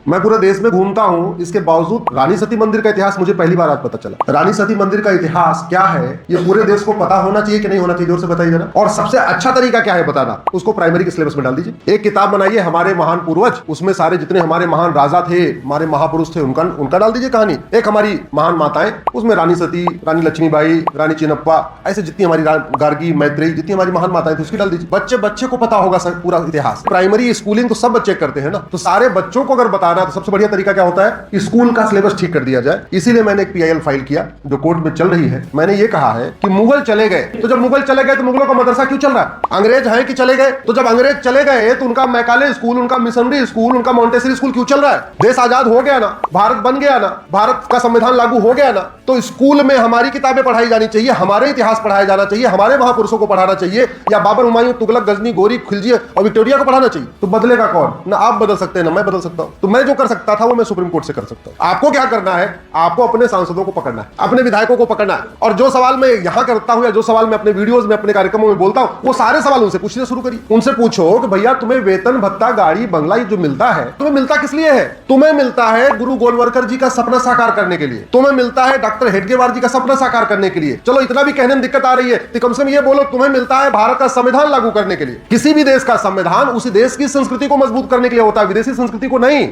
मैं पूरे देश में घूमता हूँ, इसके बावजूद रानी सती मंदिर का इतिहास मुझे पहली बार आज पता चला। रानी सती मंदिर का इतिहास क्या है, ये पूरे देश को पता होना चाहिए कि नहीं होना चाहिए, जोर से बताइए जरा। और सबसे अच्छा तरीका क्या है बताना, उसको प्राइमरी के सिलेबस में डाल दीजिए। एक किताब बनाइए हमारे महान पूर्वज, उसमें सारे जितने हमारे महान राजा थे, हमारे महापुरुष थे, उनका डाल दीजिए कहानी। एक हमारी महान माताएं, उसमें रानी सती, रानी लक्ष्मीबाई, रानी चिन्नप्पा, ऐसे जितनी हमारी गार्गी, मैत्रेयी, जितनी हमारी महान माताएं थी उसकी डाल दीजिए। बच्चे को पता होगा सर पूरा इतिहास। प्राइमरी स्कूलिंग तो सब बच्चे करते हैं ना, तो सारे बच्चों को अगर बताना तो सबसे बढ़िया तरीका क्या होता है कि स्कूल का सिलेबस ठीक कर दिया जाए। इसीलिए मैंने एक पीआईएल फाइल किया जो कोर्ट में चल रही है। मैंने ये कहा है कि मुगल चले गए, तो जब मुगल चले गए तो मुगलों का मदरसा क्यों चल रहा है? अंग्रेज हैं कि चले गए? तो जब अंग्रेज चले गए तो उनका मैकाले स्कूल, उनका मिशनरी स्कूल, उनका मॉन्टेसरी स्कूल क्यों चल रहा है? देश आजाद हो गया ना, भारत बन गया ना, भारत का संविधान लागू हो गया ना, तो स्कूल में हमारी किताबें पढ़ाई जानी चाहिए, हमारे इतिहास पढ़ाया जाना चाहिए, हमारे महापुरुषों को पढ़ाना चाहिए, या बाबर, हुमायूं, तुगलक, गजनी, गोरी, खिलजी और विक्टोरिया को पढ़ाना चाहिए। तो बदलेगा कौन? ना आप बदल सकते हैं ना मैं बदल सकता हूं। तो मैं जो कर सकता था वो मैं सुप्रीम कोर्ट से कर सकता हूं। आपको क्या करना है? आपको अपने सांसदों को पकड़ना है, अपने विधायकों को पकड़ना है, और जो सवाल मैं यहां करता हूं या जो सवाल मैं अपने वीडियोस में, अपने कार्यक्रमों में बोलता हूं, वो सारे सवाल उनसे पूछने शुरू करिए। उनसे पूछो कि भैया तुम्हें वेतन, भत्ता, गाड़ी, बंगला जो मिलता है, तुम्हें मिलता किस लिए है? तुम्हें मिलता है गुरु गोलवलकर जी का सपना साकार करने के लिए, तुम्हें मिलता है डॉक्टर हेडगेवार जी का सपना साकार करने के लिए। चलो इतना भी कहने में दिक्कत आ रही है तो कम से कम ये बोलो तुम्हें मिलता है भारत का संविधान लागू करने के लिए। किसी भी देश का संविधान उसी देश की संस्कृति को मजबूत करने के लिए होता है, विदेशी संस्कृति को नहीं।